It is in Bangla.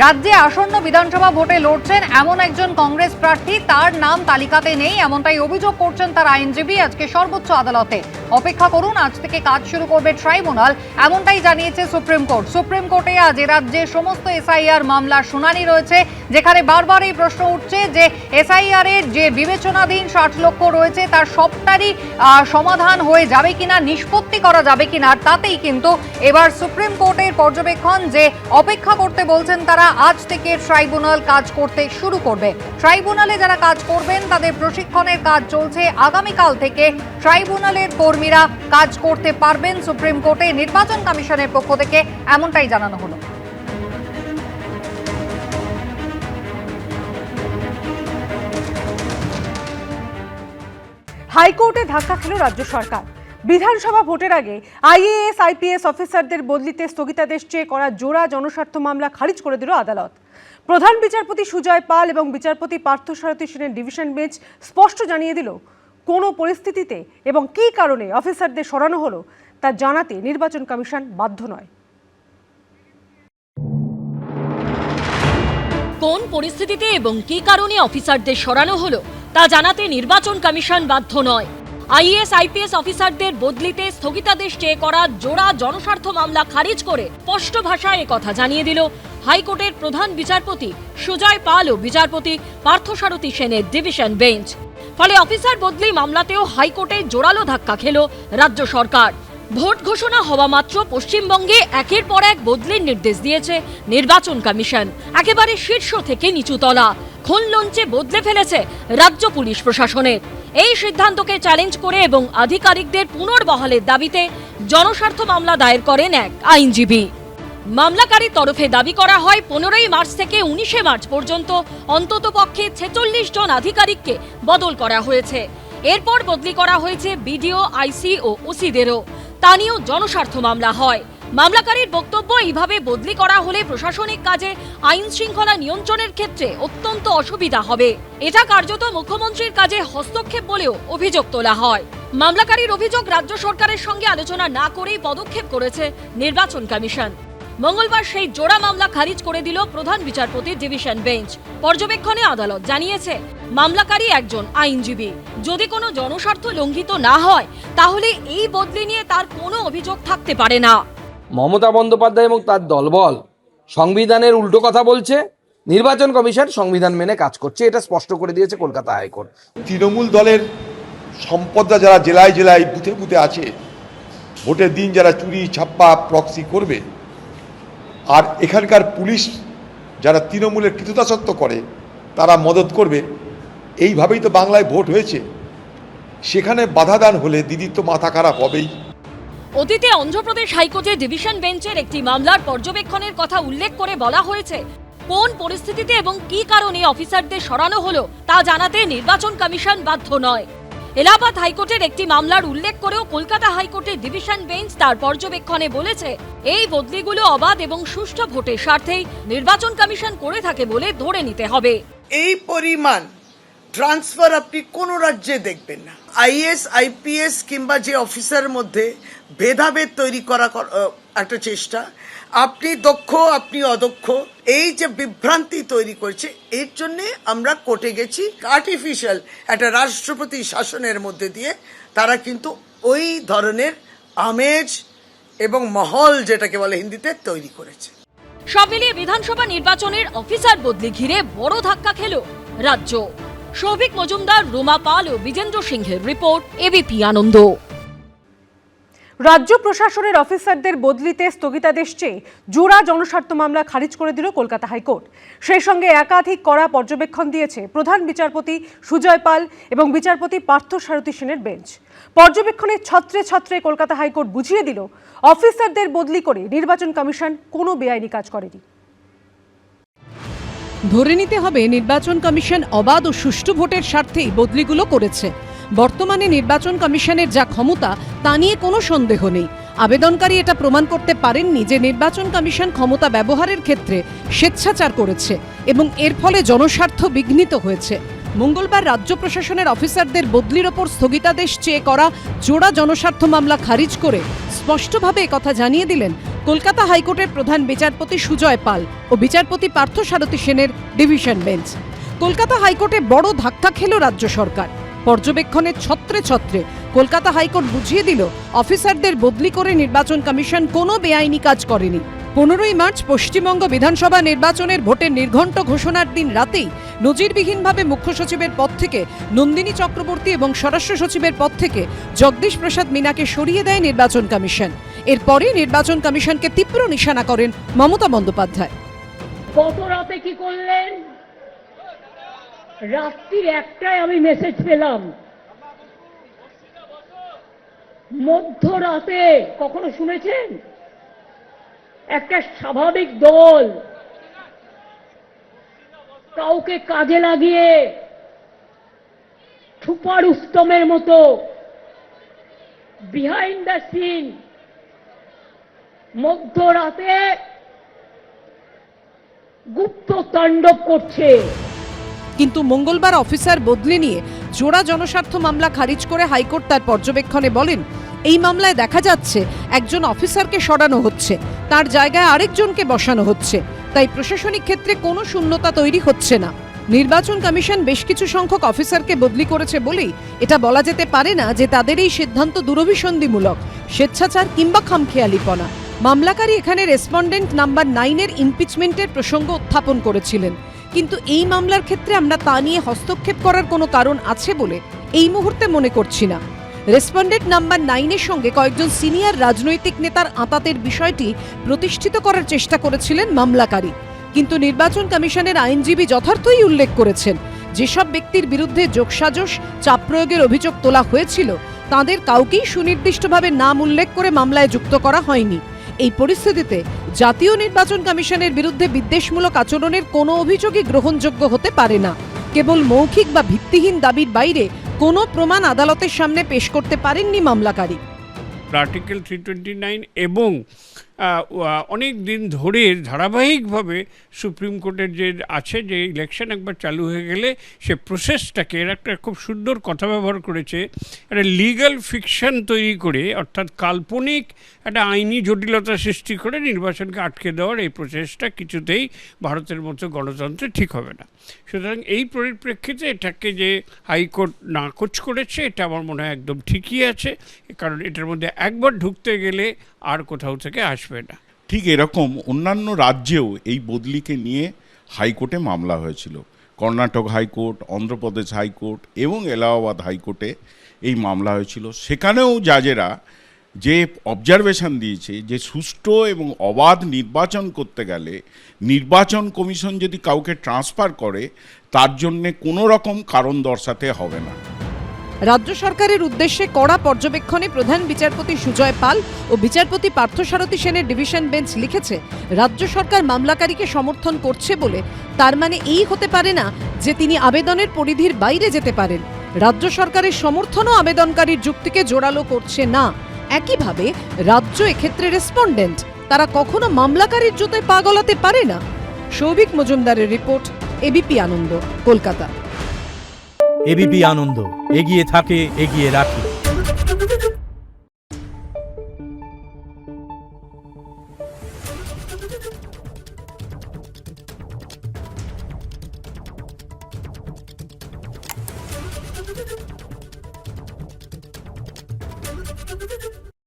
রাজ্যে আসন্ন বিধানসভা ভোটে লড়ছেন এমন একজন কংগ্রেস প্রার্থী, তার নাম তালিকাতে নেই, এমনটাই অভিযোগ করছেন তার আইনজীবী আজকে সর্বোচ্চ আদালতে। অপেক্ষা করুন, আজ থেকে কাজ শুরু করবে ট্রাইব্যুনাল, এমনটাই জানিয়েছে সুপ্রিম কোর্ট। সুপ্রিম কোর্টে আজ রাজ্যে সমস্ত এসআইআর মামলার শুনানি রয়েছে, যেখানে বারবার এই প্রশ্ন উঠছে যে এসআইআর এর যে বিবেচনাধীন 60 লক্ষ রয়েছে তার সবটারই সমাধান হয়ে যাবে কিনা, নিষ্পত্তি করা যাবে কিনা। তাতেই কিন্তু এবার সুপ্রিম কোর্টের পর্যবেক্ষণ যে অপেক্ষা করতে বলছেন তারা, আজ থেকে ট্রাইব্যুনাল কাজ করতে শুরু করবে। ট্রাইব্যুনালে যারা কাজ করবেন তাদের প্রশিক্ষণের কাজ চলছে। আগামীকাল থেকে ট্রাইব্যুনালের কর্মীরা কাজ করতে পারবেন সুপ্রিম কোর্টে। নির্বাচন কমিশনের পক্ষ থেকে এমনটাই জানানো হলো। হাইকোর্টে ধাক্কা খেল রাজ্য সরকার। বিধানসভা ভোটের আগে আইএএস আইপিএস অফিসারদের বদলিতে স্থগিতাদেশ চেয়ে করা জোড়া জনস্বার্থ মামলা খারিজ করে দিল আদালত। প্রধান বিচারপতি সুজয় পাল এবং বিচারপতি পার্থসারথী সেনের ডিভিশন বেঞ্চ স্পষ্ট জানিয়ে দিল, কোনো পরিস্থিতিতে এবং কী কারণে অফিসারদের সরানো হলো তা জানাতে নির্বাচন কমিশন বাধ্য নয়। কোন পরিস্থিতিতে এবং কী কারণে অফিসারদের সরানো হলো তা জানাতে নির্বাচন কমিশন বাধ্য নয়। আইএএস আইপিএস অফিসারদের বদলিতে স্থগিতাদেশ চেয়ে করা জোড়া জনস্বার্থ মামলা খারিজ করে স্পষ্ট ভাষায় একথা জানিয়ে দিল হাইকোর্টের প্রধান বিচারপতি সুজয় পাল ও বিচারপতি পার্থসারথী সেনের ডিভিশন বেঞ্চ। ফলে অফিসার বদলি মামলাতেও হাইকোর্টে জোরালো ধাক্কা খেল রাজ্য সরকার। ভোট ঘোষণা হওয়া মাত্র পশ্চিমবঙ্গে একের পর এক বদলির নির্দেশ দিয়েছে নির্বাচন কমিশন। একেবারে শীর্ষ থেকে নিচুতলা খুন লঞ্চে বদলে ফেলেছে রাজ্য পুলিশ প্রশাসনের। এই সিদ্ধান্তকে চ্যালেঞ্জ করে এবং আধিকারিকদের পুনর্বহালের দাবিতে জনস্বার্থ মামলা দায়ের করেন এক আইনজীবী। মামলাকারীর তরফে দাবি করা হয় 15ই মার্চ থেকে 19শে মার্চ পর্যন্ত অন্ততপক্ষে 46 জন আধিকারিককে বদল করা হয়েছে। এরপর বদলি করা হয়েছে বিডিও, আইসি ও ওসিদেরও। তা নিয়েও জনস্বার্থ মামলা হয়। মামলাকারীর বক্তব্য, এইভাবে বদলি করা হলে প্রশাসনিক কাজে আইন শৃঙ্খলা নিয়ন্ত্রণের ক্ষেত্রে অত্যন্ত অসুবিধা হবে। এটা কার্যত মুখ্যমন্ত্রীর কাজে হস্তক্ষেপ বলেও অভিযোগ তোলা হয়। মামলাকারীর অভিযোগ, রাজ্য সরকারের সঙ্গে আলোচনা না করেই পদক্ষেপ করেছে নির্বাচন কমিশন। মঙ্গলবার সেই জোড়া মামলা খারিজ করে দিল প্রধান বিচারপতির ডিভিশন বেঞ্চ। পর্যবেক্ষণে আদালত জানিয়েছে, মামলাকারী একজন আইনজীবী। যদি কোনো জনস্বার্থ লঙ্ঘিত না হয় তাহলে এই বদলি নিয়ে তার কোনো অভিযোগ থাকতে পারে না। মমতা বন্দ্যোপাধ্যায় এবং তার দলবল সংবিধানের উল্টো কথা বলছে। নির্বাচন কমিশন সংবিধান মেনে কাজ করছে, এটা স্পষ্ট করে দিয়েছে কলকাতা হাইকোর্ট। তৃণমূল দলের সম্পদরা যারা জেলায় জেলায় বুথে বুথে আছে, ভোটের দিন যারা চুরি ছাপ্পা প্রক্সি করবে, আর এখানকার পুলিশ যারা তৃণমূলের কৃতদাসত্ব করে তারা মদত করবে, এইভাবেই তো বাংলায় ভোট হয়েছে। সেখানে বাধাদান হলে দিদির তো মাথা খারাপ হবেই। অতীতে অন্ধ্রপ্রদেশ হাইকোর্টে ডিভিশন বেঞ্চের একটি মামলার পর্যবেক্ষণের কথা উল্লেখ করে বলা হয়েছে, কোন পরিস্থিতিতে এবং কী কারণে অফিসারদের সরানো হলো তা জানাতে নির্বাচন কমিশন বাধ্য নয়। এলাহাবাদ হাইকোর্টের একটি মামলার উল্লেখ করেও কলকাতা হাইকোর্টের ডিভিশন বেঞ্চ তার পর্যবেক্ষণে বলেছে, এই বদলিগুলো অবাধ এবং সুষ্ঠু ভোটের স্বার্থেই নির্বাচন কমিশন করে থাকে বলে ধরে নিতে হবে। এই পরিমাণ ট্রান্সফার আপনি কোনো রাজ্যে দেখবেন না। আইএস আইপিএস কিংবা যে অফিসারের মধ্যে ভেদাভেদ তৈরি করা একটা চেষ্টা, আপনি দক্ষ আপনি অদক্ষ, এই যে বিভ্রান্তি তৈরি করেছে, এর জন্যে আমরা কোর্টে গেছি। আর্টিফিশিয়াল একটা রাষ্ট্রপতি শাসনের মধ্যে দিয়ে তারা কিন্তু ওই ধরনের আমেজ এবং মহল, যেটাকে বলে হিন্দিতে, তৈরি করেছে। সব মিলিয়ে বিধানসভা নির্বাচনের অফিসার বদলি ঘিরে বড় ধাক্কা খেল রাজ্য। সৌভিক মজুমদার, রুমা পাল ও বিজেন্দ্র সিংহের রিপোর্ট, এবিপি আনন্দ। রাজ্য প্রশাসনের অফিসারদের বদলিতে স্থগিতাদেশ চেয়ে জোড়া জনস্বার্থ মামলা খারিজ করে দিল কলকাতা হাইকোর্ট। সেই সঙ্গে একাধিক কড়া পর্যবেক্ষণ দিয়েছে প্রধান বিচারপতি সুজয় পাল এবং বিচারপতি পার্থসারথী সেনের বেঞ্চ। পর্যবেক্ষণের ছত্রে ছত্রে কলকাতা হাইকোর্ট বুঝিয়ে দিল, অফিসারদের বদলি করে নির্বাচন কমিশন কোনো বেআইনি কাজ করেনি। ধরে নিতে হবে, নির্বাচন কমিশন অবাধ ও সুষ্ঠু ভোটের স্বার্থেই বদলিগুলো করেছে। বর্তমানে নির্বাচন কমিশনের যা ক্ষমতা তা নিয়ে কোনো সন্দেহ নেই। আবেদনকারী এটা প্রমাণ করতে পারেননি যে নির্বাচন কমিশন ক্ষমতা ব্যবহারের ক্ষেত্রে স্বেচ্ছাচার করেছে এবং এর ফলে জনস্বার্থ বিঘ্নিত হয়েছে। মঙ্গলবার রাজ্য প্রশাসনের অফিসারদের বদলির ওপর স্থগিতাদেশ চেয়ে করা জোড়া জনস্বার্থ মামলা খারিজ করে স্পষ্টভাবে একথা জানিয়ে দিলেন কলকাতা হাইকোর্টের প্রধান বিচারপতি সুজয় পাল ও বিচারপতি পার্থসারথী সেনের ডিভিশন বেঞ্চ। কলকাতা হাইকোর্টে বড় ধাক্কা খেল রাজ্য সরকার। পর্যবেক্ষণের ছত্রে ছত্রে কলকাতা হাইকোর্ট বুঝিয়ে দিল অফিসারদের বদলি করে নির্বাচন কমিশন কোনো বেআইনি কাজ করেনি। 15ই মার্চ পশ্চিমবঙ্গ বিধানসভা নির্বাচনের ভোটের নির্ঘণ্ট ঘোষণার দিন রাতেই নজিরবিহীনভাবে মুখ্য সচিবের পদ থেকে নন্দিনী চক্রবর্তী এবং স্বরাষ্ট্র সচিবের পদ থেকে জগদীশ প্রসাদ মিনাকে সরিয়ে দেয় নির্বাচন কমিশন। এরপরই নির্বাচন কমিশনকে তীব্র নিশানা করেন মমতা বন্দ্যোপাধ্যায়। গত রাতে কি করলেন? রাত্রির 1টায় আমি মেসেজ পেলাম, মধ্যরাতে, কখনো শুনেছেন একটা স্বাভাবিক দল কাউকে কাজে লাগিয়ে ছুপা রুস্তমের মতো বিহাইন্ড দ্য সিন মধ্যরাতে গুপ্ত তাণ্ডব করছে? কিন্তু মঙ্গলবার অফিসার বদলি নিয়ে জোড়া জনস্বার্থ মামলা খারিজ করে হাইকোর্ট তার পর্যবেক্ষণে বলেন, এই মামলায় দেখা যাচ্ছে একজন অফিসারকে সরানো হচ্ছে, তার জায়গায় আরেকজনকে বসানো হচ্ছে, তাই প্রশাসনিক ক্ষেত্রে কোনো শূন্যতা তৈরি হচ্ছে না। নির্বাচন কমিশন বেশ কিছু সংখ্যক অফিসারকে বদলি করেছে বলেই এটা বলা যেতে পারে না যে তাদের এই সিদ্ধান্ত দুরভিসন্ধিমূলক, স্বেচ্ছাচার কিংবা খামখেয়ালিপনা। মামলাকারী এখানে রেসপন্ডেন্ট নাম্বার 9-এর ইমপিচমেন্টের প্রসঙ্গ উত্থাপন করেছিলেন, কিন্তু এই মামলার ক্ষেত্রে আমরা তা নিয়ে হস্তক্ষেপ করার কোনো কারণ আছে বলে এই মুহূর্তে মনে করছি না। রেসপন্ডেন্ট নাম্বার 9-এর সঙ্গে কয়েকজন সিনিয়র রাজনৈতিক নেতার আঁতাতের বিষয়টি প্রতিষ্ঠিত করার চেষ্টা করেছিলেন মামলাকারী, কিন্তু নির্বাচন কমিশনের আইনজীবী যথার্থই উল্লেখ করেছেন যেসব ব্যক্তির বিরুদ্ধে যোগসাজশ চাপ প্রয়োগের অভিযোগ তোলা হয়েছিল তাদের কাউকেই সুনির্দিষ্টভাবে নাম উল্লেখ করে মামলায় যুক্ত করা হয়নি। এই পরিস্থিতিতে জাতীয় নির্বাচন কমিশনের বিরুদ্ধে বিদ্বেষমূলক আচরণের কোনো অভিযোগই গ্রহণযোগ্য হতে পারে না। কেবল মৌখিক বা ভিত্তিহীন দাবির বাইরে কোনো প্রমাণ আদালতের সামনে পেশ করতে পারেননি মামলাকারী। আর্টিকেল 329 এবং অনেক দিন ধরে ধারাবাহিকভাবে সুপ্রিম কোর্টের যে আছে যে ইলেকশন একবার চালু হয়ে গেলে সে প্রসেসটাকে এর একটা খুব সুন্দর কথা ব্যবহার করেছে, একটা লিগ্যাল ফিকশন তৈরি করে, অর্থাৎ কাল্পনিক একটা আইনি জটিলতা সৃষ্টি করে নির্বাচনকে আটকে দেওয়ার এই প্রচেষ্টা কিছুতেই ভারতের মতো গণতন্ত্রে ঠিক হবে না। সুতরাং এই পরিপ্রেক্ষিতে এটাকে যে হাইকোর্ট নাকচ করেছে এটা আমার মনে হয় একদম ঠিকই আছে, কারণ এটার মধ্যে একবার ঢুকতে গেলে আর কোথাও থেকে আসবে না। ঠিক এরকম অন্যান্য রাজ্যেও এই বদলিকে নিয়ে হাইকোর্টে মামলা হয়েছিল। কর্ণাটক হাইকোর্ট, অন্ধ্রপ্রদেশ হাইকোর্ট এবং এলাহাবাদ হাইকোর্টে এই মামলা হয়েছিল। সেখানেও জাজেরা যে অবজারভেশন দিয়েছে যে সুষ্ঠু এবং অবাধ নির্বাচন করতে গেলে নির্বাচন কমিশন যদি কাউকে ট্রান্সফার করে তার জন্যে কোনো রকম কারণ দর্শাতে হবে না। রাজ্য সরকারের উদ্দেশ্যে কড়া পর্যবেক্ষণে প্রধান বিচারপতি সুজয় পাল ও বিচারপতি পার্থসারথী সেনের ডিভিশন বেঞ্চ লিখেছে, রাজ্য সরকার মামলাকারীকে সমর্থন করছে বলে তার মানে এই হতে পারে না যে তিনি আবেদনের পরিধির বাইরে যেতে পারেন। রাজ্য সরকারের সমর্থনও আবেদনকারীর যুক্তিকে জোরালো করছে না। একইভাবে রাজ্য এক্ষেত্রে রেসপন্ডেন্ট, তারা কখনো মামলাকারীর জুতোয় পা গলাতে পারে না। সৌভিক মজুমদারের রিপোর্ট, এবিপি আনন্দ, কলকাতা। এবিপি আনন্দ, এগিয়ে থাকে, এগিয়ে রাখে।